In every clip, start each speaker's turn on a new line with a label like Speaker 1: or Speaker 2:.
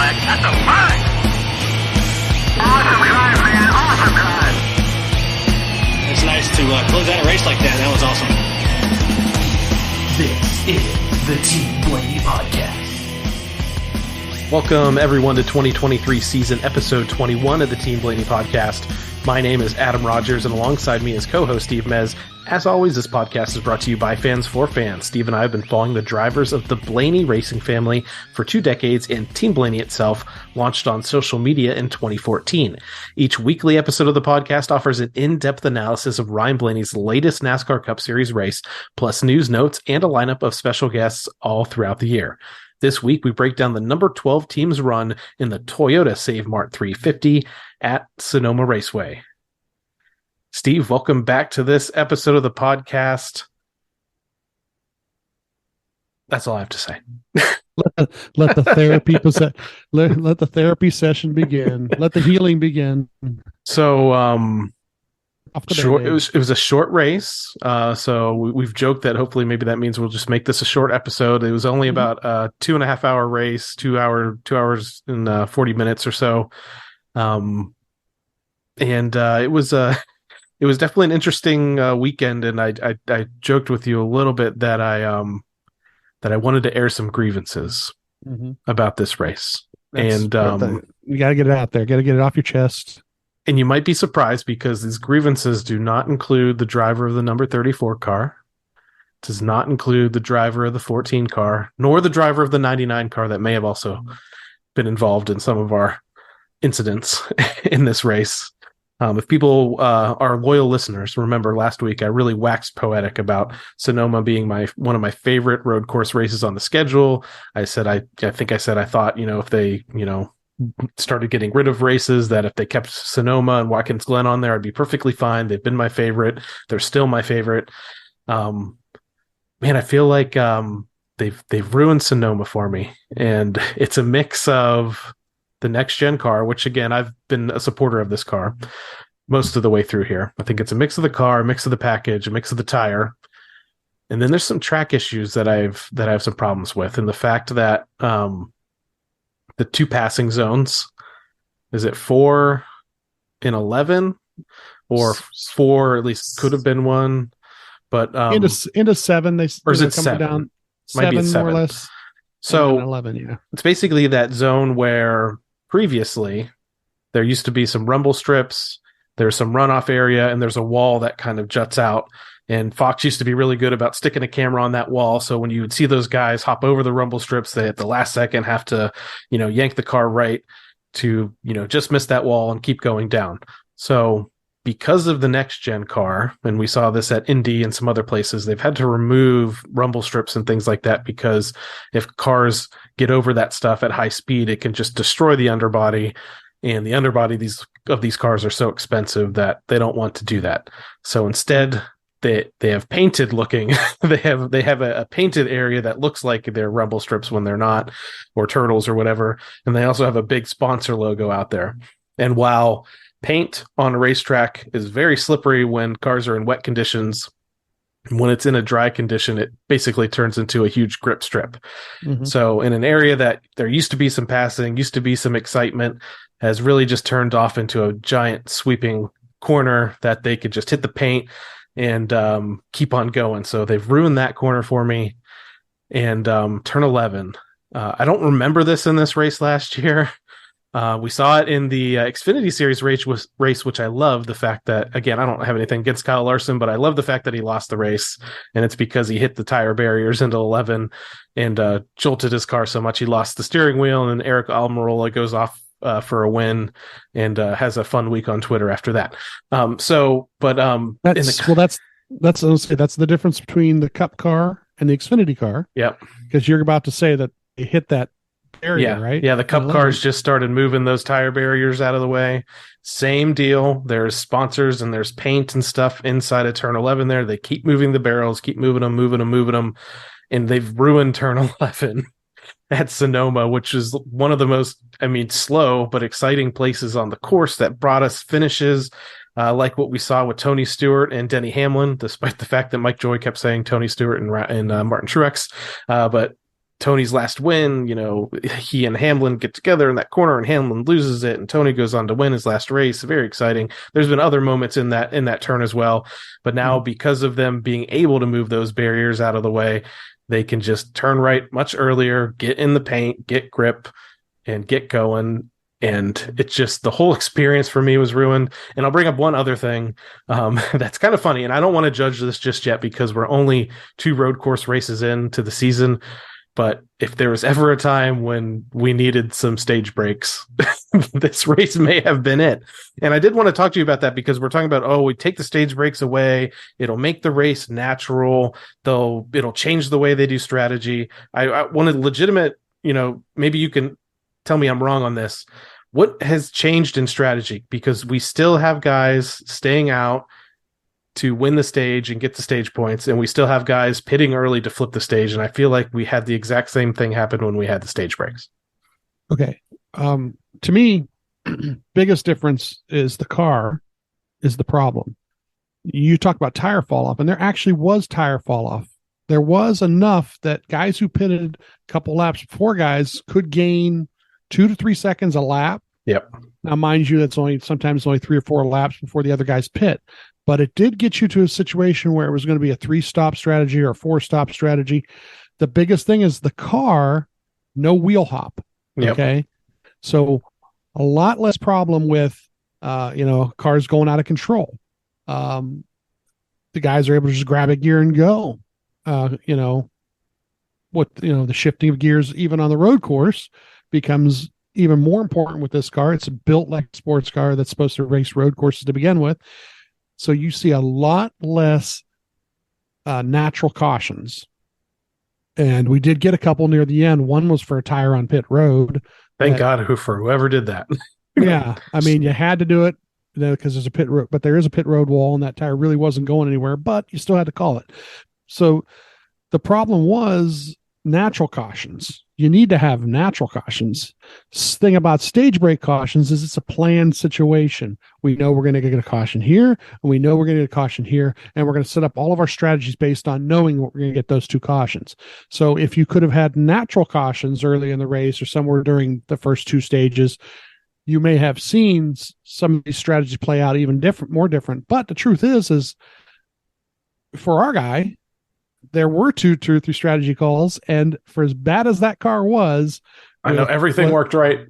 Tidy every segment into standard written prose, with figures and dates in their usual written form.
Speaker 1: flag. That's a flag. Awesome drive, man. Awesome drive.
Speaker 2: It's nice to close out a race like that. That was awesome.
Speaker 3: This is the Team Blaney Podcast.
Speaker 4: Welcome, everyone, to 2023 season episode 21 of the Team Blaney Podcast. My name is Adam Rogers, and alongside me is co-host Steve Mez. As always, this podcast is brought to you by fans for fans. Steve and I have been following the drivers of the Blaney racing family for 2 decades, and Team Blaney itself launched on social media in 2014. Each weekly episode of the podcast offers an in-depth analysis of Ryan Blaney's latest NASCAR Cup Series race, plus news, notes, and a lineup of special guests all throughout the year. This week, we break down the number 12 team's run in the Toyota Save Mart 350 at Sonoma Raceway. Steve, welcome back to this episode of the podcast. That's all I have to say.
Speaker 5: let the therapy let the therapy session begin. Let the healing begin.
Speaker 4: So, it was a short race. So we've joked that hopefully maybe that means we'll just make this a short episode. It was only about a 2.5 hour race, 2 hours and 40 minutes or so. It was definitely an interesting weekend, and I joked with you a little bit that I wanted to air some grievances about this race. You got
Speaker 5: to get it out there. Got to get it off your chest.
Speaker 4: And you might be surprised because these grievances do not include the driver of the number 34 car, does not include the driver of the 14 car, nor the driver of the 99 car that may have also been involved in some of our incidents in this race. If people are loyal listeners, remember last week I really waxed poetic about Sonoma being one of my favorite road course races on the schedule. I said I thought, if they, started getting rid of races, that if they kept Sonoma and Watkins Glen on there, I'd be perfectly fine. They've been my favorite. They're still my favorite. Man, I feel like they've ruined Sonoma for me. And it's a mix of the next gen car, which again, I've been a supporter of this car most of the way through here. I think it's a mix of the car, a mix of the package, a mix of the tire. And then there's some track issues that I have some problems with. And the fact that the 2 passing zones, is it 4 and 11 or 4, at least could have been 1, but
Speaker 5: into 7,
Speaker 4: or is it 7?
Speaker 5: Down
Speaker 4: Might be
Speaker 5: 7 more or less.
Speaker 4: So
Speaker 5: 11, yeah.
Speaker 4: It's basically that zone where previously there used to be some rumble strips, there's some runoff area, and there's a wall that kind of juts out. And Fox used to be really good about sticking a camera on that wall. So when you would see those guys hop over the rumble strips, they at the last second have to, yank the car right to, just miss that wall and keep going down. So because of the next gen car, and we saw this at Indy and some other places, they've had to remove rumble strips and things like that, because if cars get over that stuff at high speed, it can just destroy the underbody. And the underbody of these cars are so expensive that they don't want to do that. So instead, they have painted looking. they have a painted area that looks like they're rumble strips when they're not, or turtles or whatever. And they also have a big sponsor logo out there. And while paint on a racetrack is very slippery when cars are in wet conditions, when it's in a dry condition, it basically turns into a huge grip strip. So in an area that there used to be some passing, used to be some excitement, has really just turned off into a giant sweeping corner that they could just hit the paint and keep on going. So they've ruined that corner for me. And turn 11. I don't remember this in this race last year. We saw it in the Xfinity Series race, which I love the fact that, again, I don't have anything against Kyle Larson, but I love the fact that he lost the race, and it's because he hit the tire barriers into 11 and jolted his car so much he lost the steering wheel, and Eric Almirola goes off for a win and has a fun week on Twitter after that.
Speaker 5: That's the difference between the Cup car and the Xfinity car.
Speaker 4: Yep.
Speaker 5: Because you're about to say that they hit that area, right?
Speaker 4: Yeah, the Cup cars just started moving those tire barriers out of the way. Same deal. There's sponsors and there's paint and stuff inside of turn 11 there. They keep moving the barrels, keep moving them. And they've ruined turn 11 at Sonoma, which is one of the most, slow but exciting places on the course that brought us finishes like what we saw with Tony Stewart and Denny Hamlin, despite the fact that Mike Joy kept saying Tony Stewart and Martin Truex. But Tony's last win, he and Hamlin get together in that corner and Hamlin loses it and Tony goes on to win his last race. Very exciting. There's been other moments in that turn as well. But now because of them being able to move those barriers out of the way, they can just turn right much earlier, get in the paint, get grip, and get going. And it's just the whole experience for me was ruined. And I'll bring up one other thing that's kind of funny. And I don't want to judge this just yet because we're only 2 road course races into the season. But if there was ever a time when we needed some stage breaks, this race may have been it. And I did want to talk to you about that because we're talking about, we take the stage breaks away. It'll make the race natural. It'll change the way they do strategy. I wanted legitimate, maybe you can tell me I'm wrong on this. What has changed in strategy? Because we still have guys staying out to win the stage and get the stage points, and we still have guys pitting early to flip the stage, and I feel like we had the exact same thing happen when we had the stage breaks.
Speaker 5: Okay. To me, biggest difference is the car is the problem. You talk about tire fall off, and there actually was tire fall off. There was enough that guys who pitted a couple laps before guys could gain 2 to 3 seconds a lap.
Speaker 4: Yep.
Speaker 5: Now, mind you, that's sometimes only 3 or 4 laps before the other guys pit. But it did get you to a situation where it was going to be a 3-stop strategy or a 4-stop strategy. The biggest thing is the car, no wheel hop.
Speaker 4: Yep.
Speaker 5: Okay. So a lot less problem with, cars going out of control. The guys are able to just grab a gear and go. The shifting of gears, even on the road course, becomes even more important with this car. It's built like a sports car that's supposed to race road courses to begin with. So you see a lot less natural cautions. And we did get a couple near the end. One was for a tire on pit road.
Speaker 4: Thank God for whoever did that.
Speaker 5: Yeah. I mean, you had to do it because there's a pit road, but there is a pit road wall and that tire really wasn't going anywhere, but you still had to call it. So the problem was natural cautions. You need to have natural cautions. Thing about stage break cautions is it's a planned situation. We know we're going to get a caution here, and we know we're going to get a caution here, and we're going to set up all of our strategies based on knowing we're going to get those 2 cautions. So if you could have had natural cautions early in the race or somewhere during the first 2 stages, you may have seen some of these strategies play out even more different. But the truth is for our guy, there were 2 or 3 strategy calls, and for as bad as that car was,
Speaker 4: I know everything worked right.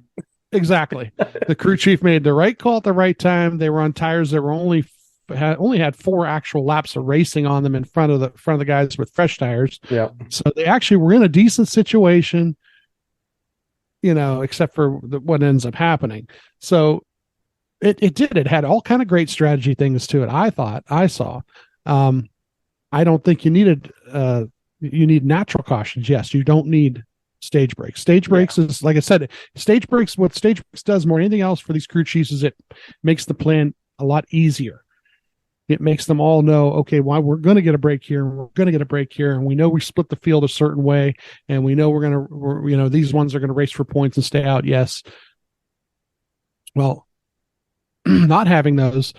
Speaker 5: Exactly. The crew chief made the right call at the right time. They were on tires that were only had 4 actual laps of racing on them in front of the guys with fresh tires.
Speaker 4: Yeah.
Speaker 5: So they actually were in a decent situation, except for what ends up happening. So it had all kind of great strategy things to it. I saw. I don't think you need natural cautions. Yes, you don't need stage breaks. Stage breaks is, like I said, what stage breaks does more than anything else for these crew chiefs is it makes the plan a lot easier. It makes them all know, okay, why we're going to get a break here, and we're going to get a break here, and we know we split the field a certain way, and we know these ones are going to race for points and stay out. Yes. Well, not having those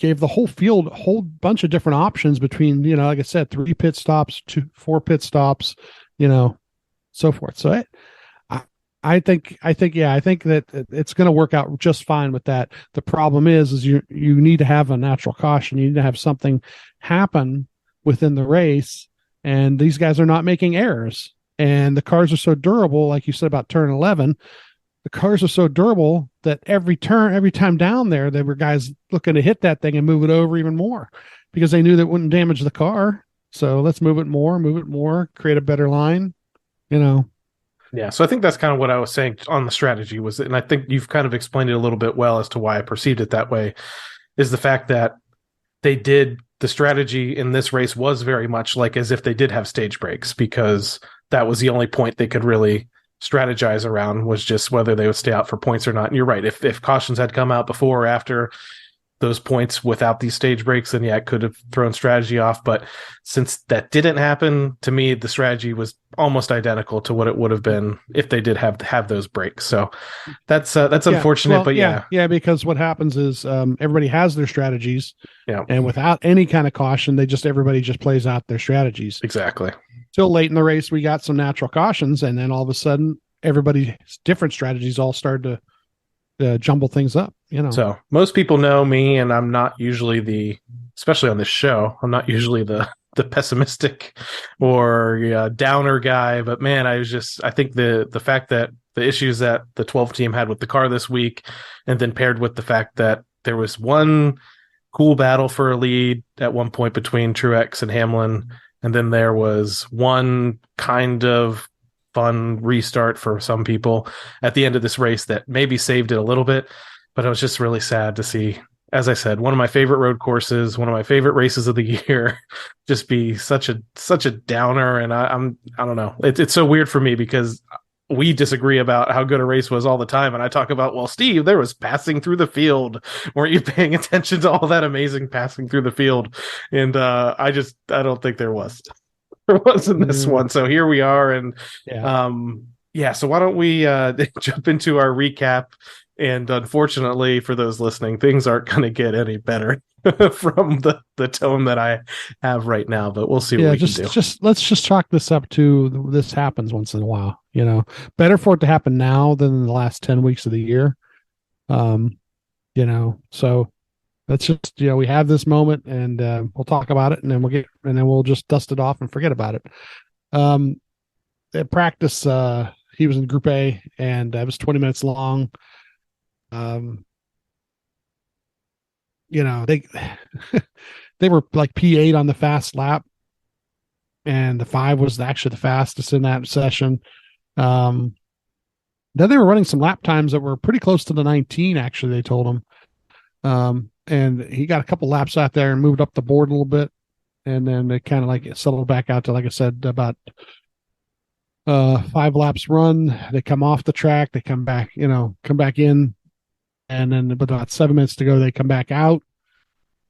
Speaker 5: gave the whole field a whole bunch of different options between, like I said, 3 pit stops, 4 pit stops, so forth. So I think that it's going to work out just fine with that. The problem is you need to have a natural caution. You need to have something happen within the race, and these guys are not making errors. And the cars are so durable, like you said about turn 11. The cars are so durable that every time down there were guys looking to hit that thing and move it over even more because they knew that wouldn't damage the car. So let's move it more, create a better line,
Speaker 4: Yeah. So I think that's kind of what I was saying on the strategy was, and I think you've kind of explained it a little bit well as to why I perceived it that way, is the fact that the strategy in this race was very much like as if they did have stage breaks, because that was the only point they could really strategize around, was just whether they would stay out for points or not. And you're right. If cautions had come out before or after those points without these stage breaks, then it could have thrown strategy off. But since that didn't happen, to me, the strategy was almost identical to what it would have been if they did have those breaks. So that's unfortunate,
Speaker 5: well,
Speaker 4: but
Speaker 5: yeah, because what happens is everybody has their strategies,
Speaker 4: yeah,
Speaker 5: and without any kind of caution, everybody just plays out their strategies.
Speaker 4: Exactly.
Speaker 5: till late in the race, we got some natural cautions, and then all of a sudden, everybody's different strategies all started to jumble things up.
Speaker 4: So most people know me, and I'm not usually especially on this show, I'm not usually the pessimistic or downer guy. But man, I think the fact that the issues that the 12 team had with the car this week, and then paired with the fact that there was one cool battle for a lead at one point between Truex and Hamlin, and then there was one kind of fun restart for some people at the end of this race that maybe saved it a little bit. But it was just really sad to see, as I said, one of my favorite road courses, one of my favorite races of the year, just be such a downer. And I don't know. It's so weird for me because we disagree about how good a race was all the time. And I talk about, well, Steve, there was passing through the field. Weren't you paying attention to all that amazing passing through the field? And I don't think there was. There wasn't this one. So here we are. And so why don't we jump into our recap? And unfortunately for those listening, things aren't going to get any better from the tone that I have right now, but we'll see what we can do.
Speaker 5: Let's just chalk this up to this happens once in a while. Better for it to happen now than in the last 10 weeks of the year. So let's just, we have this moment, and we'll talk about it, and then we'll just dust it off and forget about it. At practice, he was in Group A, and it was 20 minutes long. They they were like P8 on the fast lap, and the 5 was actually the fastest in that session. Then they were running some lap times that were pretty close to the 19, actually, they told him. And he got a couple laps out there and moved up the board a little bit, and then they kind of like settled back out to, like I said, about 5 laps run. They come off the track, they come back in, and then about 7 minutes to go, they come back out.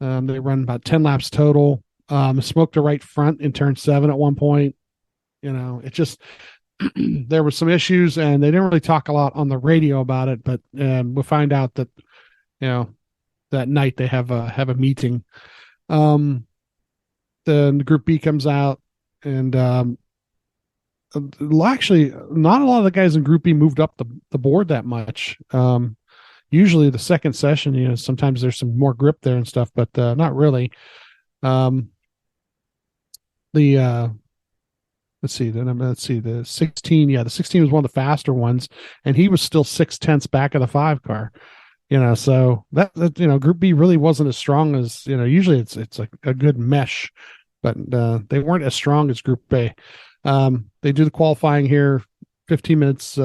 Speaker 5: They run about 10 laps total. Smoked the right front in turn 7 at one point. It just there were some issues, and they didn't really talk a lot on the radio about it. But we'll find out that that night they have a meeting. Then the Group B comes out, and actually, not a lot of the guys in Group B moved up the board that much. Usually the second session, sometimes there's some more grip there and stuff, but not really. Let's see, the 16. Yeah, the 16 was one of the faster ones, and he was still 6/10 back of the 5 car. So that Group B really wasn't as strong as, usually it's like a good mesh, but they weren't as strong as Group A. They do the qualifying here, 15 minutes.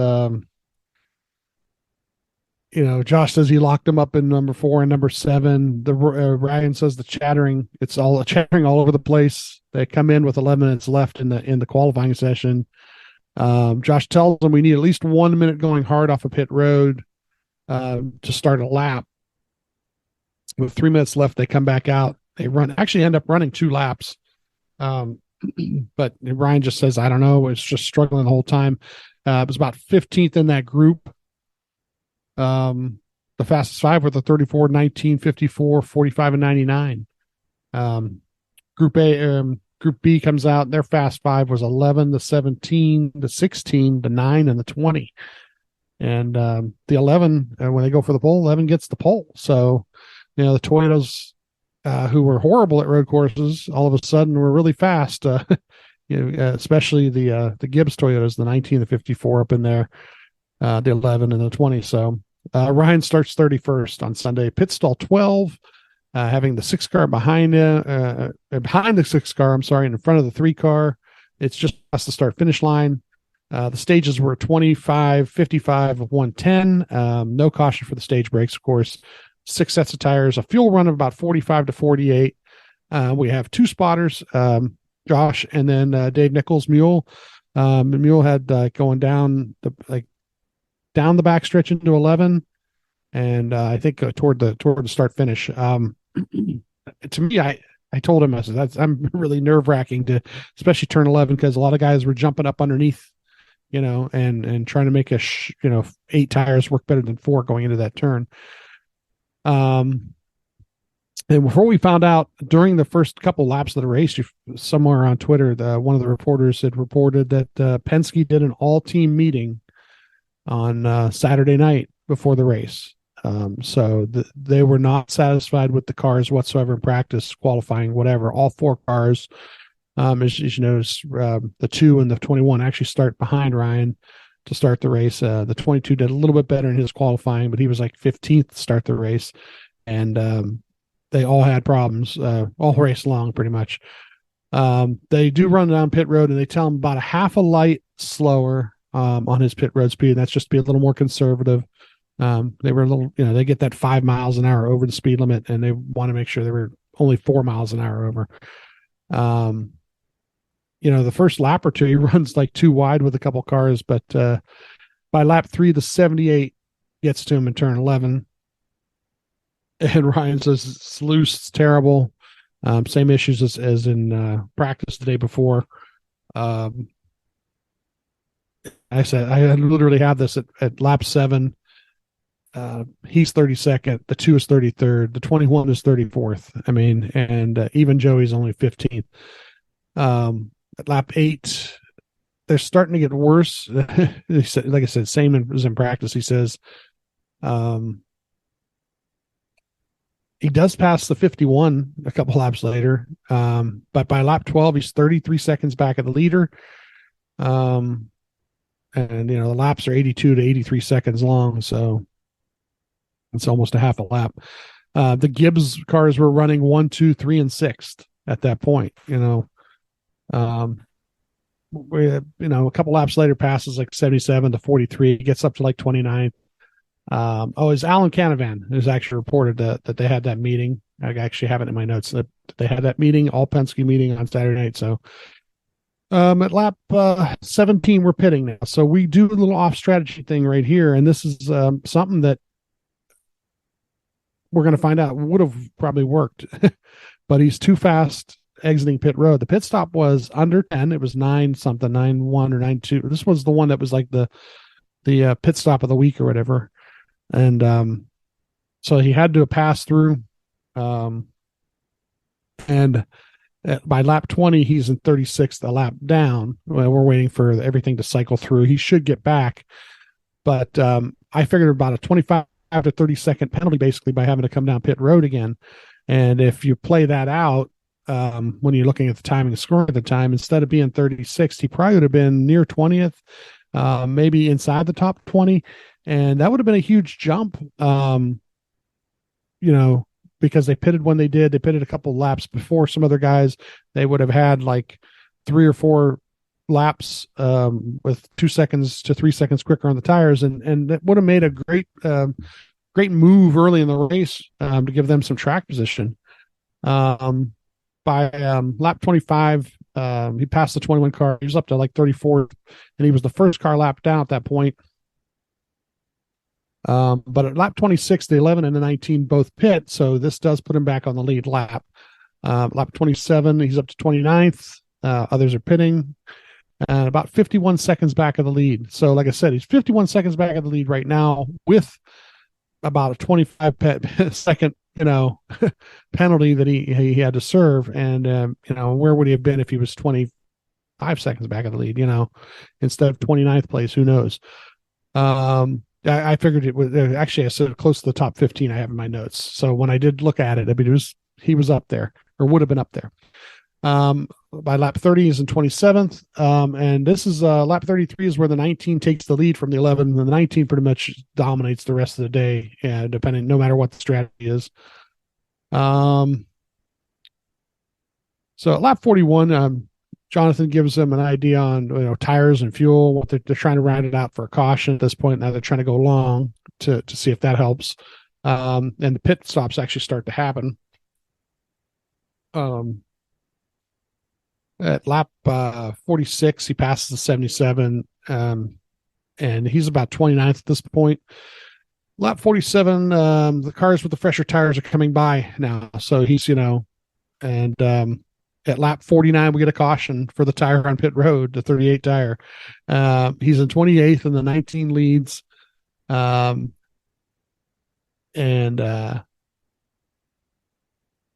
Speaker 5: Josh says he locked them up in number 4 and number 7. Ryan says it's all chattering all over the place. They come in with 11 minutes left in the qualifying session. Josh tells them we need at least 1 minute going hard off a pit road to start a lap. With 3 minutes left, they come back out. They end up running 2 laps. But Ryan just says, I don't know. It's just struggling the whole time. It was about 15th in that group. The fastest 5 were the 34, 19, 54, 45, and 99. Group B comes out. Their fast 5 was 11, the 17, the 16, the 9, and the 20. And the 11, when they go for the pole, 11 gets the pole. So, the Toyotas, who were horrible at road courses, all of a sudden were really fast. Especially the Gibbs Toyotas, the 19, the 54 up in there. The 11 and the 20. So Ryan starts 31st on Sunday. Pit stall 12, having the 6 car behind the 6 car, and in front of the 3 car. It's just past the start finish line. The stages were 25, 55, 110. No caution for the stage breaks, of course. 6 sets of tires, a fuel run of about 45 to 48. We have 2 spotters, Josh and then Dave Nichols' Mule. Mule had going down down the backstretch into 11, and I think toward the start finish. To me, I told him, I said, I'm really nerve wracking to, especially turn 11, because a lot of guys were jumping up underneath, and trying to make 8 tires work better than 4 going into that turn. And And before we found out during the first couple laps of the race, somewhere on Twitter, one of the reporters had reported that Penske did an all-team meeting on Saturday night before the race. So they were not satisfied with the cars whatsoever in practice, qualifying, whatever. All 4 cars, as you notice, the 2 and the 21 actually start behind Ryan to start the race. The 22 did a little bit better in his qualifying, but he was like 15th to start the race. And they all had problems all race long, pretty much. They do run down pit road, and they tell him about a half a light slower on his pit road speed. That's just to be a little more conservative. They were a little, they get that 5 miles an hour over the speed limit, and they want to make sure they were only 4 miles an hour over. The first lap or two, he runs like too wide with a couple cars, but by lap 3, the 78 gets to him in turn 11. And Ryan says it's loose, it's terrible. Same issues as in practice the day before. I said I literally have this at lap 7. He's 32nd. The 2 is 33rd. The 21 is 34th. I mean, and even Joey's only 15th. At lap 8, they're starting to get worse. He said, like I said, same as in practice. He says, he does pass the 51 a couple laps later. But by lap 12, he's 33 seconds back of the leader. And the laps are 82 to 83 seconds long. So it's almost a half a lap. The Gibbs cars were running 1, 2, 3, and 6th at that point. A couple laps later passes like 77 to 43. He gets up to like 29. It's Alan Canavan who's actually reported that they had that meeting. I actually have it in my notes that they had that meeting, all Penske meeting on Saturday night. So at lap 17, we're pitting now. So we do a little off strategy thing right here. And this is something that we're going to find out would have probably worked, but he's too fast exiting pit road. The pit stop was under 10. It was 9 something, 9-1 or 9-2. This was the one that was like the pit stop of the week or whatever. And so he had to pass through. And by lap 20, he's in 36th, a lap down. Well, we're waiting for everything to cycle through. He should get back. But I figured about a 25 to 30 second penalty basically by having to come down pit road again. And if you play that out, when you're looking at the timing and scoring at the time, instead of being 36th, he probably would have been near 20th, maybe inside the top 20. And that would have been a huge jump, because they pitted when they did. They pitted a couple laps before some other guys. They would have had like 3 or 4 laps with 2 seconds to 3 seconds quicker on the tires. And that would have made a great move early in the race to give them some track position. By lap 25, he passed the 21 car. He was up to like 34th, and he was the first car lap down at that point. But at lap 26, the 11 and the 19 both pit, so this does put him back on the lead lap. Lap 27, he's up to 29th. Others are pitting. And about 51 seconds back of the lead. So, like I said, he's 51 seconds back of the lead right now with about a 25 second, penalty that he had to serve. And, where would he have been if he was 25 seconds back of the lead, instead of 29th place? Who knows? I figured it was actually, I said close to the top 15 I have in my notes. So when I did look at it, I mean, he was up there, or would have been up there. By lap 30 is in 27th. And this is lap 33 is where the 19 takes the lead from the 11, and the 19 pretty much dominates the rest of the day, depending, no matter what the strategy is. So at lap 41, Jonathan gives them an idea on tires and fuel. What they're trying to round it out for a caution at this point. Now they're trying to go long to see if that helps. And the pit stops actually start to happen. At lap 46, he passes the 77, and he's about 29th at this point. Lap 47, the cars with the fresher tires are coming by now. So he's, and at lap 49, we get a caution for the tire on pit road, the 38 tire. He's in 28th, and the 19 leads. And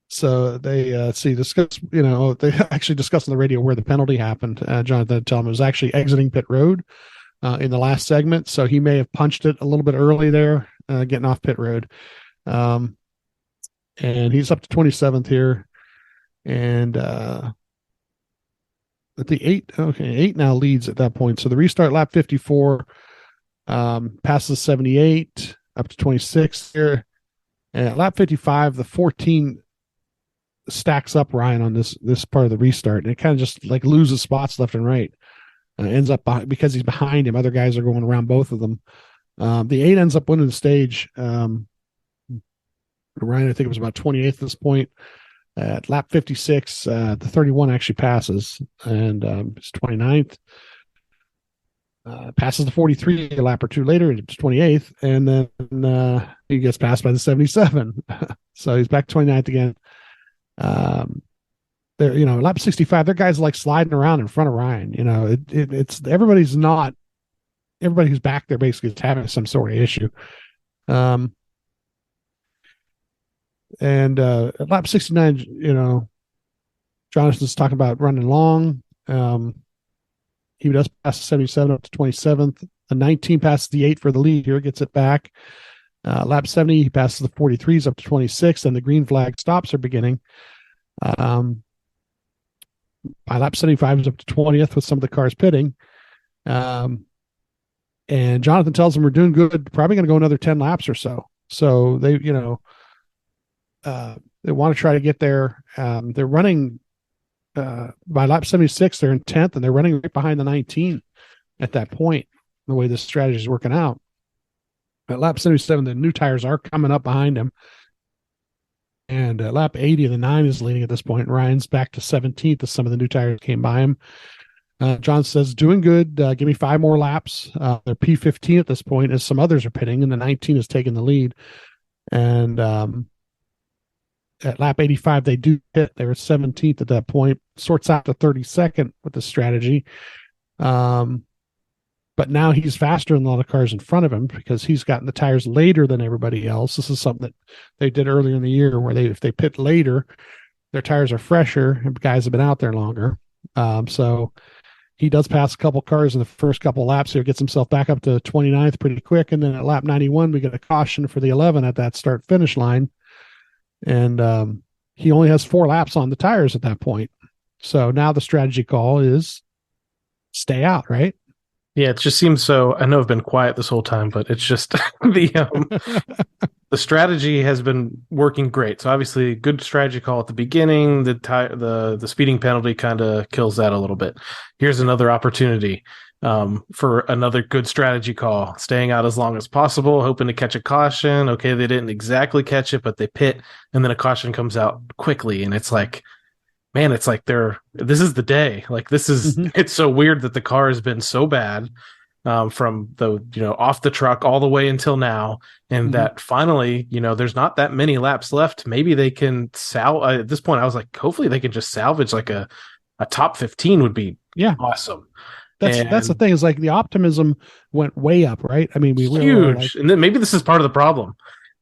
Speaker 5: So they discuss, they actually discussed on the radio where the penalty happened. Jonathan tell him it was actually exiting pit road in the last segment. So he may have punched it a little bit early there, getting off pit road. And he's up to 27th here. And at the eight now leads at that point. So the restart lap 54 passes 78 up to 26 here. And at lap 55, the 14 stacks up Ryan on this part of the restart, and it kind of just like loses spots left and right. Ends up because he's behind him. Other guys are going around both of them. The 8 ends up winning the stage. Ryan, I think it was about 28th at this point. At lap 56, the 31 actually passes, and it's 29th. Passes the 43 a lap or two later, it's 28th, and then he gets passed by the 77. So he's back 29th again. There, lap 65, their guys like sliding around in front of Ryan. It's everybody who's back there basically is having some sort of issue. And at lap 69, Jonathan's talking about running long. He does pass the 77 up to 27th. The 19 passes the 8 for the lead here, gets it back. Lap 70, he passes the 43s up to 26th, and the green flag stops are beginning. By lap 75 is up to 20th with some of the cars pitting. And Jonathan tells them we're doing good, probably going to go another 10 laps or so. So they, they want to try to get there. They're running by lap 76, they're in 10th, and they're running right behind the 19 at that point, the way this strategy is working out. At lap 77, the new tires are coming up behind him. And at lap 80, the 9 is leading at this point. Ryan's back to 17th as some of the new tires came by him. John says, doing good. Give me 5 more laps. They're P15 at this point as some others are pitting, and the 19 is taking the lead. And at lap 85, they do hit. They were 17th at that point. Sorts out to 32nd with the strategy. But now he's faster than a lot of cars in front of him because he's gotten the tires later than everybody else. This is something that they did earlier in the year where if they pit later, their tires are fresher and guys have been out there longer. So he does pass a couple cars in the first couple laps here, gets himself back up to 29th pretty quick. And then at lap 91, we get a caution for the 11 at that start finish line. And he only has 4 laps on the tires at that point. So now the strategy call is stay out, right?
Speaker 4: Yeah, it just seems so. I know I've been quiet this whole time, but it's just the strategy has been working great. So obviously, good strategy call at the beginning. The speeding penalty kind of kills that a little bit. Here's another opportunity for another good strategy call. Staying out as long as possible, hoping to catch a caution. Okay, they didn't exactly catch it, but they pit, and then a caution comes out quickly, and it's like, man, it's like this is the day. Like this is, It's so weird that the car has been so bad from the, off the truck all the way until now. And that finally, there's not that many laps left. Maybe they can at this point, I was like, hopefully they can just salvage like a top 15 would be awesome.
Speaker 5: That's the thing is like the optimism went way up, right? I mean, we
Speaker 4: huge.
Speaker 5: Really like,
Speaker 4: and then maybe this is part of the problem.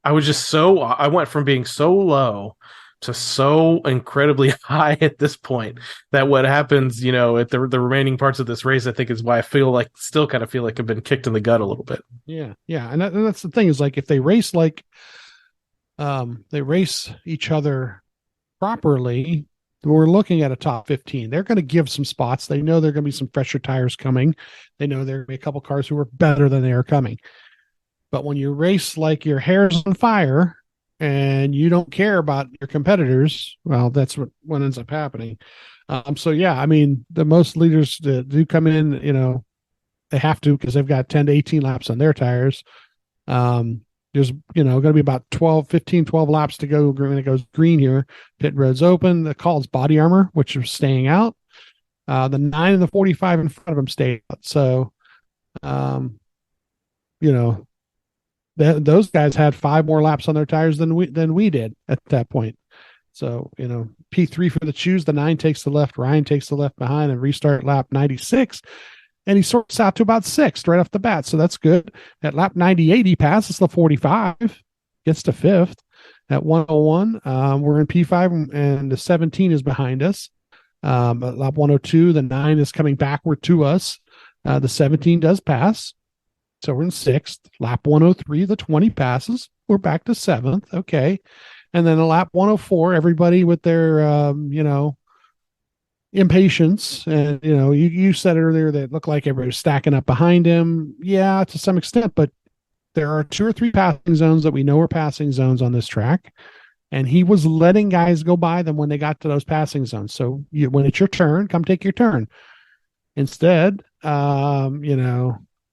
Speaker 4: I went from being so low to so incredibly high at this point that what happens, at the remaining parts of this race, I think is why I still kind of feel like I've been kicked in the gut a little bit.
Speaker 5: Yeah. And that's the thing is like, if they race they race each other properly, we're looking at a top 15. They're going to give some spots. They know there are going to be some fresher tires coming. They know there are going to be a couple cars who are better than they are coming. But when you race like your hair's on fire, and you don't care about your competitors, well, that's what ends up happening. So yeah, I mean, the most leaders that do come in, they have to, because they've got 10 to 18 laps on their tires. There's, going to be about 12 laps to go when it goes green here. Pit road's open. The call's body armor, which is staying out. The 9 and the 45 in front of them stay out. So, those guys had 5 more laps on their tires than we did at that point. So, P3 for the choose, the 9 takes the left, Ryan takes the left behind and restart lap 96. And he sorts out to about 6th right off the bat. So that's good. At lap 98, he passes the 45, gets to 5th. At 101, we're in P5 and the 17 is behind us. At lap 102, the 9 is coming backward to us. The 17 does pass. So we're in 6th. Lap 103, the 20 passes. We're back to 7th. Okay. And then a lap 104, everybody with their, impatience. And, you said earlier that it looked like everybody was stacking up behind him. Yeah, to some extent, but there are 2 or 3 passing zones that we know are passing zones on this track. And he was letting guys go by them when they got to those passing zones. So when it's your turn, come take your turn. Instead,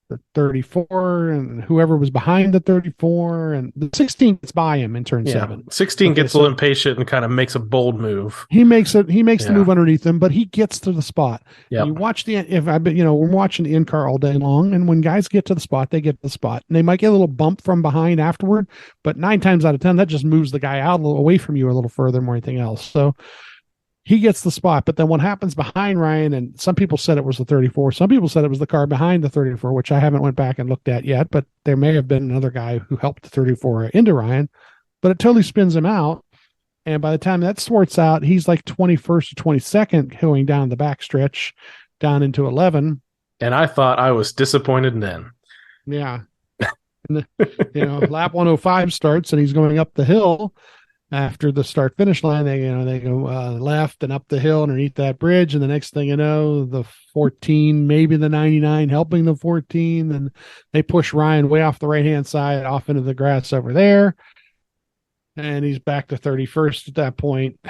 Speaker 5: the 34 and whoever was behind the 34 and the 16 gets by him in turn 7.
Speaker 4: 16 gets a little impatient and kind of makes a bold move.
Speaker 5: He makes the move underneath him, but he gets to the spot.
Speaker 4: Yeah.
Speaker 5: You watch we're watching the in-car all day long, and when guys get to the spot, they get to the spot. And they might get a little bump from behind afterward, but 9 times out of 10, that just moves the guy out a little away from you a little further than anything else. So he gets the spot, but then what happens behind Ryan, and some people said it was the 34, some people said it was the car behind the 34, which I haven't went back and looked at yet, but there may have been another guy who helped the 34 into Ryan, but it totally spins him out. And by the time that sorts out, he's like 21st or 22nd going down the back stretch down into 11.
Speaker 4: And I thought I was disappointed then.
Speaker 5: Yeah. And lap 105 starts and he's going up the hill. After the start finish line, they go left and up the hill underneath that bridge. And the next thing you know, the 14, maybe the 99 helping the 14. And they push Ryan way off the right-hand side off into the grass over there. And he's back to 31st at that point.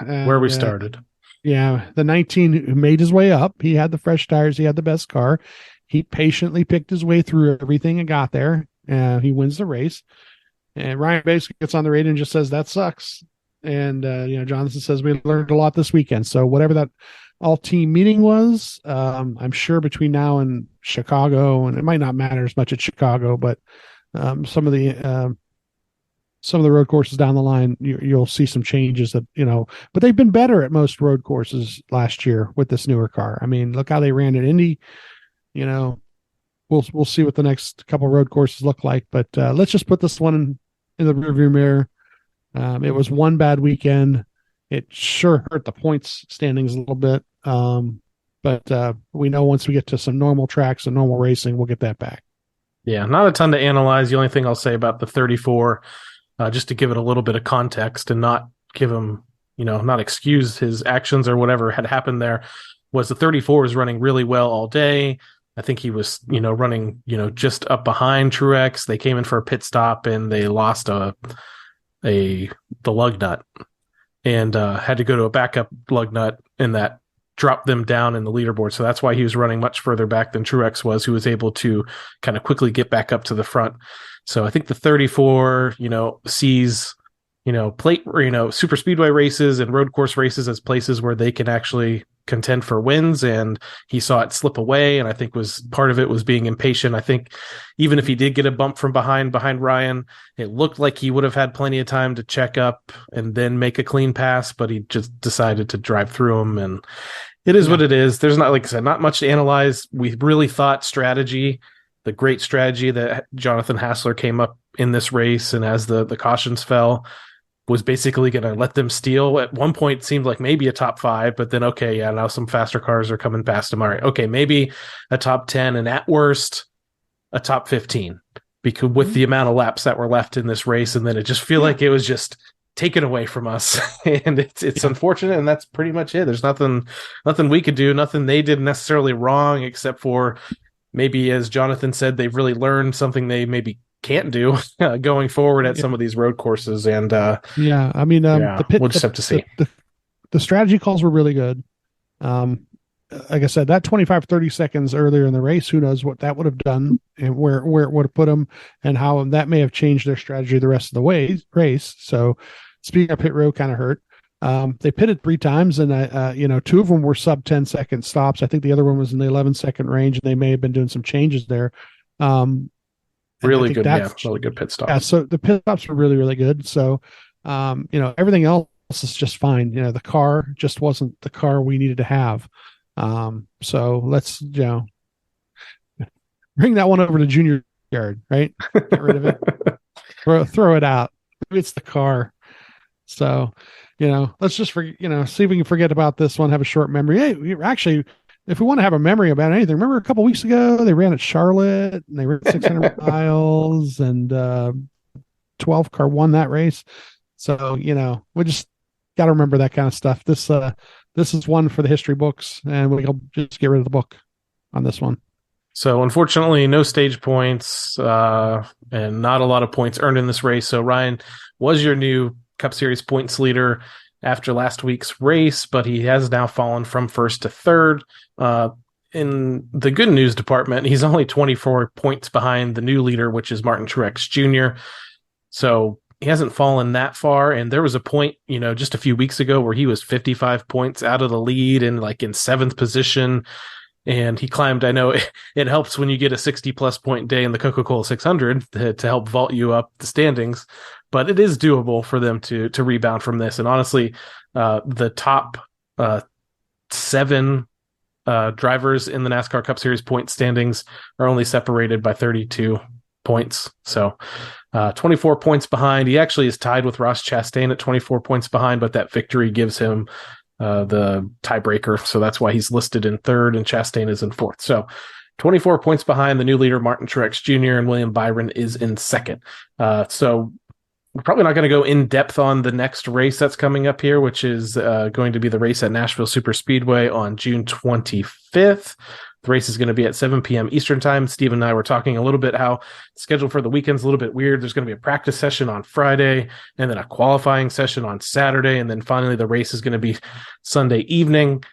Speaker 5: And,
Speaker 4: where we started.
Speaker 5: Yeah. The 19 who made his way up. He had the fresh tires. He had the best car. He patiently picked his way through everything and got there. He wins the race. And Ryan basically gets on the radio and just says, that sucks. And, Jonathan says, we learned a lot this weekend. So whatever that all team meeting was, I'm sure between now and Chicago, and it might not matter as much at Chicago, but some of the road courses down the line, you'll see some changes that, but they've been better at most road courses last year with this newer car. I mean, look how they ran at Indy, We'll see what the next couple road courses look like, but let's just put this one in the rearview mirror. It was one bad weekend. It sure hurt the points standings a little bit, but we know once we get to some normal tracks and normal racing, we'll get that back.
Speaker 4: Yeah, not a ton to analyze. The only thing I'll say about the 34, just to give it a little bit of context and not give him, not excuse his actions or whatever had happened there, was the 34 was running really well all day. I think he was, running, just up behind Truex. They came in for a pit stop and they lost the lug nut and had to go to a backup lug nut, and that dropped them down in the leaderboard. So that's why he was running much further back than Truex was, who was able to kind of quickly get back up to the front. So I think the 34, sees, super speedway races and road course races as places where they can actually contend for wins, and he saw it slip away, and I think part of it was being impatient. I think even if he did get a bump from behind Ryan, it looked like he would have had plenty of time to check up and then make a clean pass, but he just decided to drive through him, and it is what it is. There's not, like I said, not much to analyze. We really thought the great strategy that Jonathan Hassler came up in this race, and as the cautions fell, was basically going to let them steal. At one point, it seemed like maybe a top 5, but then, okay, yeah, now some faster cars are coming past him. All right, okay, maybe a top 10, and at worst, a top 15, because with the amount of laps that were left in this race, and then it just feel like it was just taken away from us. And it's unfortunate, and that's pretty much it. There's nothing we could do, nothing they did necessarily wrong, except for maybe, as Jonathan said, they've really learned something they maybe can't do going forward at some of these road courses. And we'll just have to see.
Speaker 5: The strategy calls were really good. Like I said, that 25-30 seconds earlier in the race, who knows what that would have done and where it would have put them, and how that may have changed their strategy the rest of the race. So speaking of pit road, kind of hurt. They pitted 3 times, and 2 of them were sub 10-second stops. I think the other one was in the 11-second range, and they may have been doing some changes there.
Speaker 4: Really good pit stops.
Speaker 5: Yeah, so the pit stops were really, really good. So, everything else is just fine. The car just wasn't the car we needed to have. So let's, bring that one over to junior yard, right? Get rid of it. Throw it out. it's the car. So, let's just see if we can forget about this one, have a short memory. Hey, actually, if we want to have a memory about anything, remember a couple weeks ago they ran at Charlotte and they ran 600 miles and 12 car won that race. So, we just got to remember that kind of stuff. This is one for the history books, and we'll just get rid of the book on this one.
Speaker 4: So unfortunately, no stage points and not a lot of points earned in this race. So Ryan was your new Cup Series points leader after last week's race, but he has now fallen from first to third. In the good news department, he's only 24 points behind the new leader, which is Martin Truex Jr. So he hasn't fallen that far. And there was a point, just a few weeks ago where he was 55 points out of the lead and like in seventh position. And he climbed. I know it helps when you get a 60-plus point day in the Coca-Cola 600 to help vault you up the standings, but it is doable for them to rebound from this. And honestly, the top 7 drivers in the NASCAR Cup Series point standings are only separated by 32 points. So 24 points behind. He actually is tied with Ross Chastain at 24 points behind, but that victory gives him the tiebreaker. So that's why he's listed in third and Chastain is in fourth. So 24 points behind the new leader, Martin Truex Jr., and William Byron is in second. So we're probably not going to go in depth on the next race that's coming up here, which is going to be the race at Nashville Superspeedway on June 25th. The race is going to be at 7 p.m. Eastern time. Steve and I were talking a little bit how the schedule for the weekend's a little bit weird. There's going to be a practice session on Friday and then a qualifying session on Saturday. And then finally the race is going to be Sunday evening.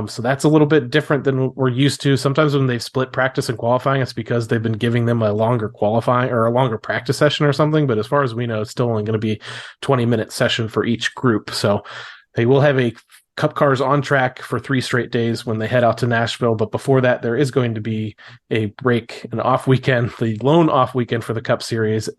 Speaker 4: So that's a little bit different than what we're used to. Sometimes when they've split practice and qualifying, it's because they've been giving them a longer qualifying or a longer practice session or something. But as far as we know, it's still only going to be 20-minute session for each group. So they will have a Cup cars on track for 3 straight days when they head out to Nashville. But before that, there is going to be a break, an off weekend, the lone off weekend for the Cup Series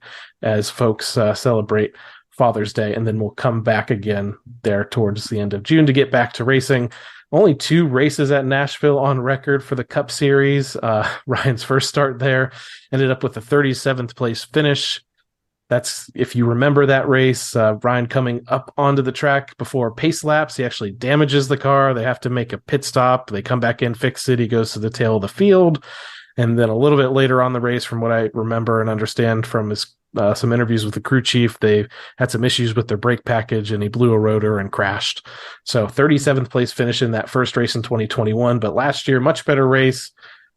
Speaker 4: as folks celebrate Father's Day. And then we'll come back again there towards the end of June to get back to racing. Only 2 races at Nashville on record for the Cup Series. Ryan's first start there ended up with a 37th place finish. That's, if you remember that race, Ryan coming up onto the track before pace laps. He actually damages the car. They have to make a pit stop. They come back in, fix it. He goes to the tail of the field. And then a little bit later on the race, from what I remember and understand from his some interviews with the crew chief, they had some issues with their brake package and he blew a rotor and crashed. So 37th place finish in that first race in 2021. But last year, much better race,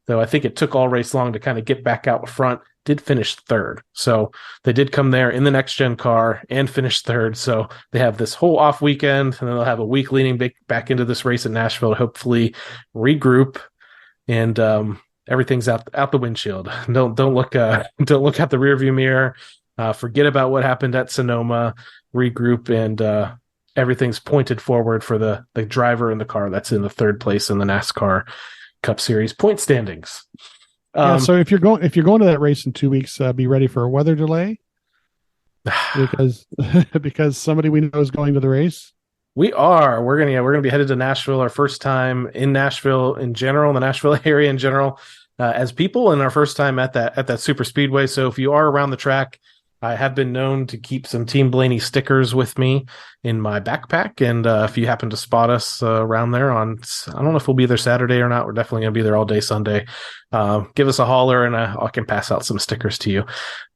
Speaker 4: though I think it took all race long to kind of get back out front. Did finish third. So they did come there in the next gen car and finish third. So they have this whole off weekend and then they'll have a week leading back into this race in Nashville to hopefully regroup and everything's out the windshield. Don't look out the rearview mirror. Forget about what happened at Sonoma, regroup, and everything's pointed forward for the driver in the car that's in the third place in the NASCAR Cup Series point standings.
Speaker 5: So if you're going to that race in 2 weeks, be ready for a weather delay because somebody we know is going to the race.
Speaker 4: We're gonna be headed to Nashville, our first time in Nashville in general, the Nashville area in general, as people, and our first time at that super speedway. So if you are around the track, I have been known to keep some Team Blaney stickers with me in my backpack. And if you happen to spot us around there I don't know if we'll be there Saturday or not. We're definitely going to be there all day Sunday. Give us a holler and I can pass out some stickers to you.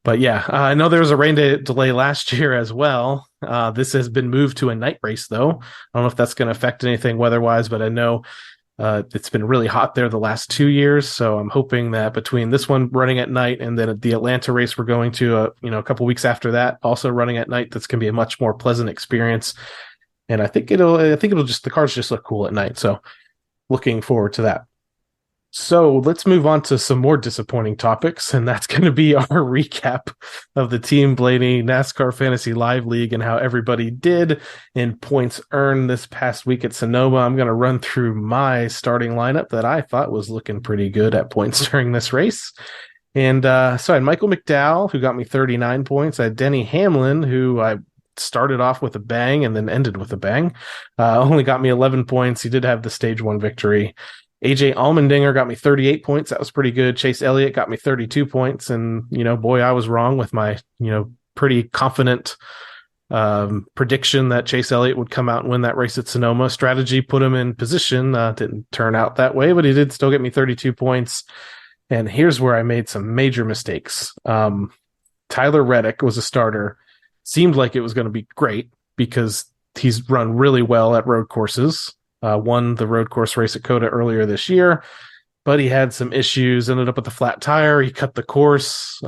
Speaker 4: But yeah, I know there was a rain delay last year as well. This has been moved to a night race, though. I don't know if that's going to affect anything weather-wise, but I know it's been really hot there the last 2 years, so I'm hoping that between this one running at night and then the Atlanta race we're going to, a couple weeks after that, also running at night, that's going to be a much more pleasant experience. And I think the cars just look cool at night. So looking forward to that. So let's move on to some more disappointing topics, and that's going to be our recap of the Team Blaney NASCAR Fantasy Live League and how everybody did in points earned this past week at Sonoma. I'm going to run through my starting lineup that I thought was looking pretty good at points during this race. And so I had Michael McDowell, who got me 39 points. I had Denny Hamlin, who I started off with a bang and then ended with a bang. Only got me 11 points. He did have the stage 1 victory. AJ Allmendinger got me 38 points. That was pretty good. Chase Elliott got me 32 points. And, boy, I was wrong with my, pretty confident prediction that Chase Elliott would come out and win that race at Sonoma. Strategy put him in position. Didn't turn out that way, but he did still get me 32 points. And here's where I made some major mistakes. Tyler Reddick was a starter. Seemed like it was going to be great because he's run really well at road courses. Won the road course race at COTA earlier this year, but he had some issues, ended up with a flat tire. He cut the course,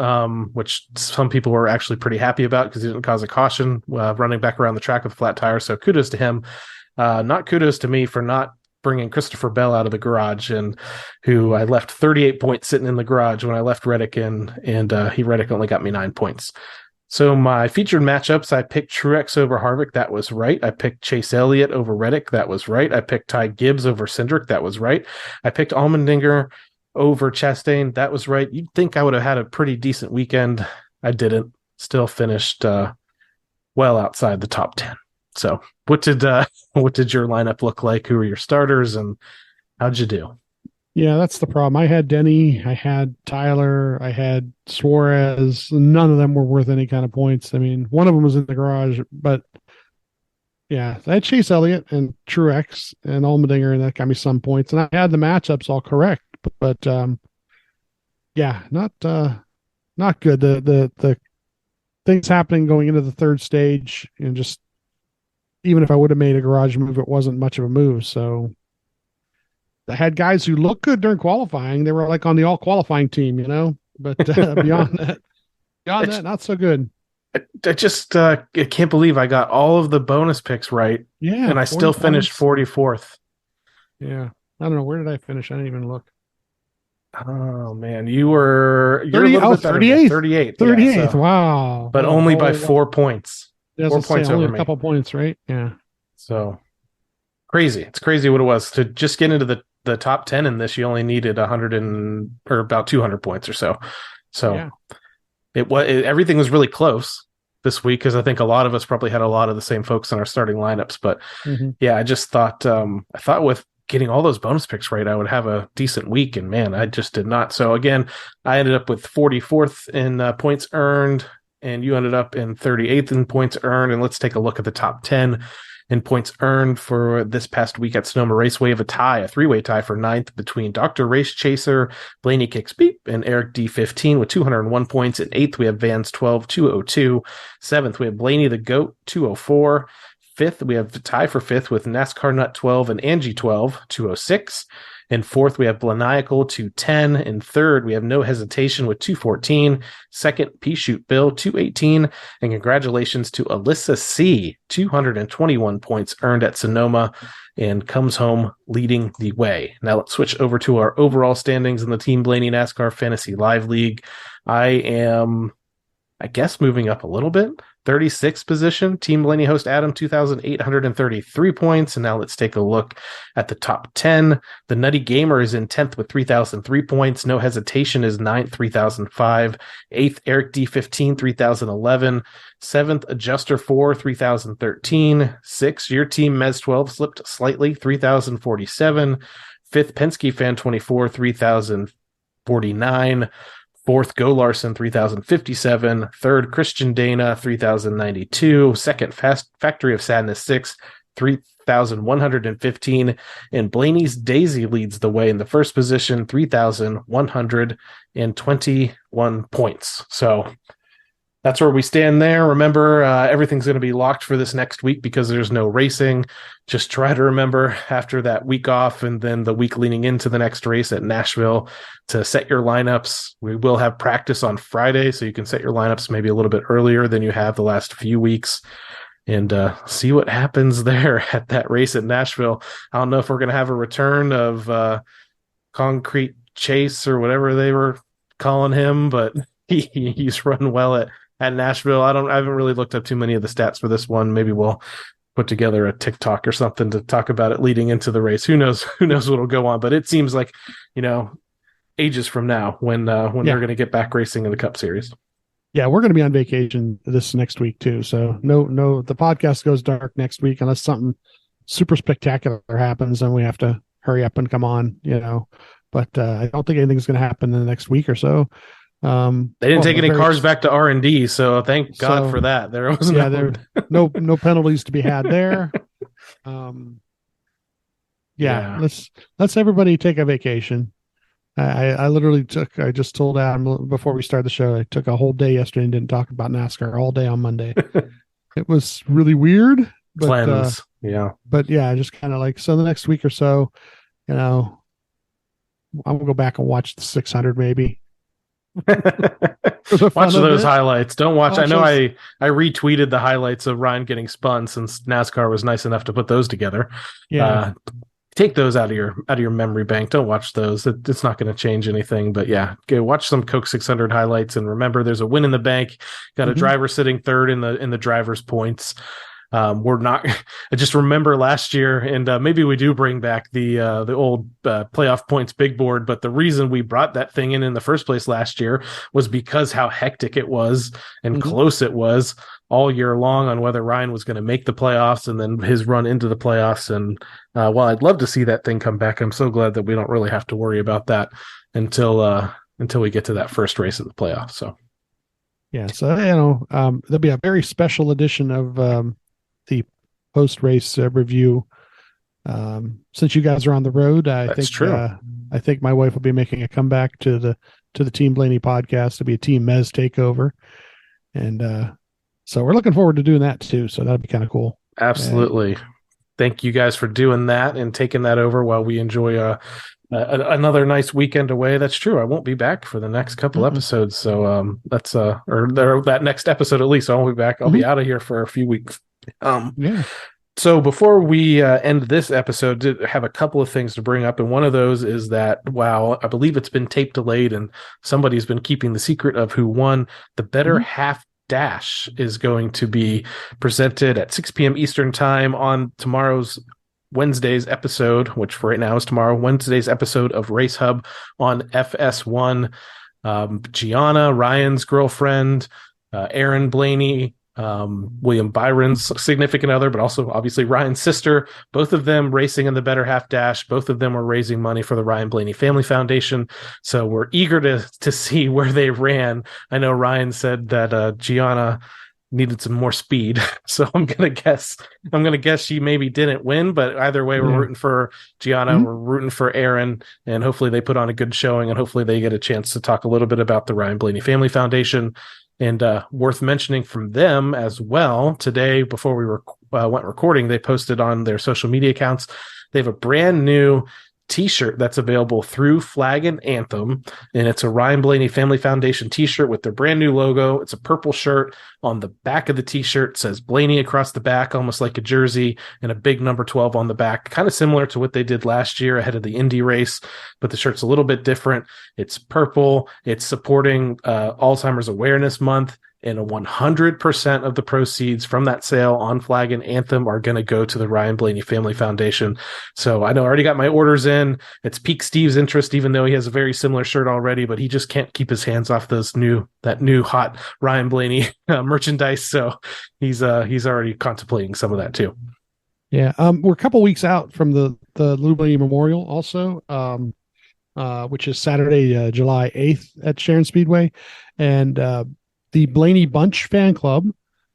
Speaker 4: which some people were actually pretty happy about because he didn't cause a caution running back around the track with a flat tire. So kudos to him. Not kudos to me for not bringing Christopher Bell out of the garage, and who I left 38 points sitting in the garage when I left Reddick in, and Reddick only got me 9 points. So my featured matchups, I picked Truex over Harvick. That was right. I picked Chase Elliott over Reddick. That was right. I picked Ty Gibbs over Cindric. That was right. I picked Allmendinger over Chastain. That was right. You'd think I would have had a pretty decent weekend. I didn't. Still finished well outside the top 10. So what did your lineup look like? Who were your starters and how'd you do?
Speaker 5: Yeah, that's the problem. I had Denny, I had Tyler, I had Suarez. None of them were worth any kind of points. I mean, one of them was in the garage, but yeah, I had Chase Elliott and Truex and Allmendinger, and that got me some points. And I had the matchups all correct, but yeah, not good. The things happening going into the third stage, and just even if I would have made a garage move, it wasn't much of a move. So I had guys who looked good during qualifying. They were like on the all qualifying team, but beyond that, not so good.
Speaker 4: I just can't believe I got all of the bonus picks right.
Speaker 5: Yeah.
Speaker 4: And I still finished 44th.
Speaker 5: Yeah. I don't know. Where did I finish? I didn't even look.
Speaker 4: Oh man, you're
Speaker 5: 30,
Speaker 4: a little bit better.
Speaker 5: 38th.
Speaker 4: 38th.
Speaker 5: 38th.
Speaker 4: Yeah, so,
Speaker 5: Wow.
Speaker 4: but only by 4 points. 4 points
Speaker 5: only
Speaker 4: over
Speaker 5: a couple points, right? Yeah.
Speaker 4: So crazy. It's crazy what it was to just get into the top 10 in this. You only needed about 200 points or so. So yeah. Everything was really close this week because I think a lot of us probably had a lot of the same folks in our starting lineups. But yeah, I just thought with getting all those bonus picks right, I would have a decent week, and man, I just did not. So again, I ended up with 44th in points earned, and you ended up in 38th in points earned. And let's take a look at the top 10 in points earned for this past week at Sonoma Raceway. We have a three-way tie for 9th between Dr. Race Chaser, Blaney Kicks Beep, and Eric D15 with 201 points. In 8th, we have Vans 12, 202. 7th, we have Blaney the Goat, 204. 5th, we have a tie for 5th with NASCAR Nut 12 and Angie 12, 206. In 4th, we have Blaniacal, 210. In 3rd, we have No Hesitation with 214. 2nd, Pea Shoot Bill, 218. And congratulations to Alyssa C, 221 points earned at Sonoma, and comes home leading the way. Now let's switch over to our overall standings in the Team Blaney NASCAR Fantasy Live League. I am, moving up a little bit. 36th position, Team Blaney host Adam, 2,833 points. And now let's take a look at the top 10. The Nutty Gamer is in 10th with 3,003 points. No Hesitation is 9th, 3,005. 8th, Eric D15, 3,011. 7th, Adjuster 4, 3,013. 6th, Your Team Mez 12 slipped slightly, 3,047. 5th, Penske Fan 24, 3,049. 4th, Go Larson, 3,057. 3rd, Christian Dana, 3,092. 2nd, Factory of Sadness 6, 3,115. And Blaney's Daisy leads the way in the first position, 3,121 points. So that's where we stand there. Remember, everything's going to be locked for this next week because there's no racing. Just try to remember after that week off and then the week leading into the next race at Nashville to set your lineups. We will have practice on Friday, so you can set your lineups maybe a little bit earlier than you have the last few weeks and see what happens there at that race at Nashville. I don't know if we're going to have a return of Concrete Chase or whatever they were calling him, but he's run well at Nashville. I haven't really looked up too many of the stats for this one. Maybe we'll put together a TikTok or something to talk about it leading into the race. Who knows what'll go on, but it seems like, ages from now when they're going to get back racing in the Cup Series.
Speaker 5: Yeah, we're going to be on vacation this next week too. So no, the podcast goes dark next week unless something super spectacular happens and we have to hurry up and come on, but I don't think anything's going to happen in the next week or so.
Speaker 4: They didn't take any cars back to R&D, so thank God for that. There was
Speaker 5: no penalties to be had there. Let's everybody take a vacation. I literally I just told Adam before we started the show, I took a whole day yesterday and didn't talk about NASCAR all day on Monday. It was really weird. But,
Speaker 4: Cleanse.
Speaker 5: But yeah, just kind of like, so the next week or so, I'm gonna go back and watch the 600 maybe.
Speaker 4: Watch those highlights. Don't watch. I know I retweeted the highlights of Ryan getting spun since NASCAR was nice enough to put those together.
Speaker 5: Yeah.
Speaker 4: Take those out of your memory bank. Don't watch those. It's not going to change anything. But yeah, go watch some Coke 600 highlights and remember, there's a win in the bank. Got a driver sitting third in the driver's points. We're not. I just remember last year, and maybe we do bring back the old playoff points big board. But the reason we brought that thing in the first place last year was because how hectic it was and close it was all year long on whether Ryan was going to make the playoffs and then his run into the playoffs. And while I'd love to see that thing come back, I'm so glad that we don't really have to worry about that until we get to that first race of the playoffs. So
Speaker 5: yeah, so there'll be a very special edition of the post-race review. Since you guys are on the road, I think my wife will be making a comeback to the Team Blaney podcast. It'll be a Team Mez takeover, and so we're looking forward to doing that too. So that'll be kind of cool.
Speaker 4: Absolutely. Thank you guys for doing that and taking that over while we enjoy another nice weekend away. That's true. I won't be back for the next couple episodes. So that's that next episode at least. I won't be back. I'll be out of here for a few weeks. So before we end this episode, I have a couple of things to bring up, and one of those is that I believe it's been tape delayed, and somebody's been keeping the secret of who won. The Better Half Dash is going to be presented at 6 p.m. Eastern time on Wednesday's episode, which for right now is tomorrow. Wednesday's episode of Race Hub on FS1. Gianna, Ryan's girlfriend, Aaron Blaney, William Byron's significant other, but also obviously Ryan's sister, both of them racing in the Better Half Dash. Both of them are raising money for the Ryan Blaney Family Foundation. So we're eager to see where they ran. I know Ryan said that Gianna needed some more speed. So I'm gonna guess she maybe didn't win, but either way, we're rooting for Gianna, we're rooting for Aaron, and hopefully they put on a good showing, and hopefully they get a chance to talk a little bit about the Ryan Blaney Family Foundation. And worth mentioning from them as well, today, before we went recording, they posted on their social media accounts, they have a brand new t-shirt that's available through Flag and Anthem, and it's a Ryan Blaney Family Foundation t-shirt with their brand new logo. It's a purple shirt. On the back of the t-shirt says Blaney across the back, almost like a jersey, and a big number 12 on the back, kind of similar to what they did last year ahead of the Indy race, but the shirt's a little bit different. It's purple. It's supporting Alzheimer's Awareness Month, and 100% of the proceeds from that sale on Flag and Anthem are going to go to the Ryan Blaney Family Foundation. So I know I already got my orders in. It's piqued Steve's interest, even though he has a very similar shirt already, but he just can't keep his hands off that new hot Ryan Blaney merchandise. So he's already contemplating some of that too.
Speaker 5: Yeah. We're a couple weeks out from the Lou Blaney Memorial also, which is Saturday, July 8th at Sharon Speedway. And, the Blaney Bunch fan club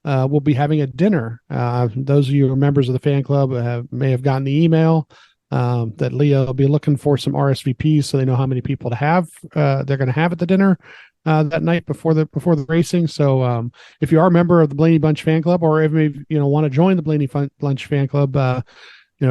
Speaker 5: will be having a dinner. Those of you who are members of the fan club may have gotten the email that Leah will be looking for some RSVPs so they know how many people to have. They're going to have at the dinner that night before the racing. So if you are a member of the Blaney Bunch fan club, or if you want to join the Blaney Bunch fan club,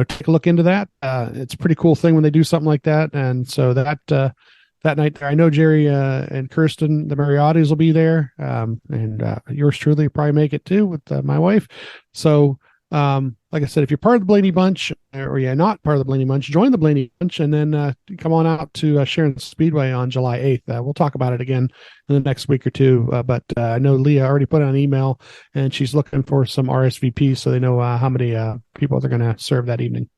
Speaker 5: take a look into that. It's a pretty cool thing when they do something like that. And so that night, I know Jerry and Kirsten, the Mariottis, will be there, and yours truly will probably make it too with my wife. So, like I said, if you're part of the Blaney Bunch, or you're not part of the Blaney Bunch, join the Blaney Bunch, and then come on out to Sharon Speedway on July 8th. We'll talk about it again in the next week or two. But I know Leah already put out an email, and she's looking for some RSVPs so they know how many people they're going to serve that evening.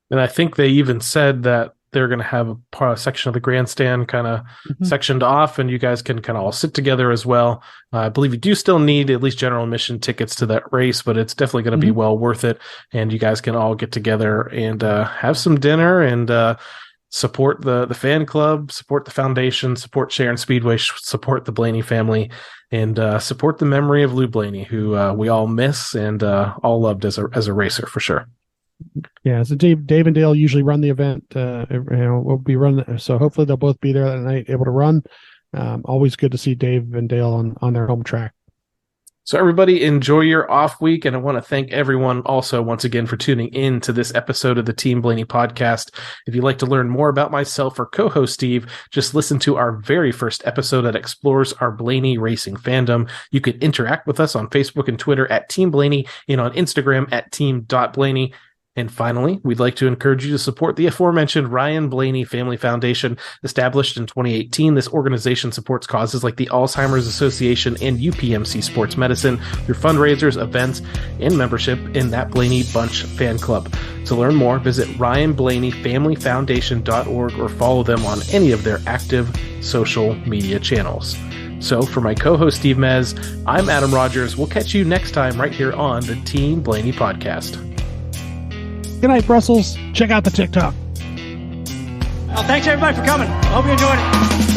Speaker 4: And I think they even said that they're going to have a section of the grandstand kind of sectioned off, and you guys can kind of all sit together as well. I believe you do still need at least general admission tickets to that race, but it's definitely going to be well worth it. And you guys can all get together and have some dinner and support the fan club, support the foundation, support Sharon Speedway, support the Blaney family, and support the memory of Lou Blaney, who we all miss and all loved as a racer for sure.
Speaker 5: Yeah, so Dave and Dale usually run the event. We'll be running, so hopefully they'll both be there that night, able to run. Always good to see Dave and Dale on their home track.
Speaker 4: So everybody enjoy your off week, and I want to thank everyone also once again for tuning in to this episode of the Team Blaney podcast. If you'd like to learn more about myself or co-host Steve, just listen to our very first episode that explores our Blaney racing fandom. You can interact with us on Facebook and Twitter at Team Blaney and on Instagram at team.blaney. And finally, we'd like to encourage you to support the aforementioned Ryan Blaney Family Foundation. Established in 2018, this organization supports causes like the Alzheimer's Association and UPMC Sports Medicine through fundraisers, events, and membership in that Blaney Bunch fan club. To learn more, visit ryanblaneyfamilyfoundation.org or follow them on any of their active social media channels. So for my co-host Steve Mez, I'm Adam Rogers. We'll catch you next time right here on the Team Blaney podcast.
Speaker 5: Good night, Brussels. Check out the TikTok.
Speaker 2: Well, thanks everybody for coming. I hope you enjoyed it.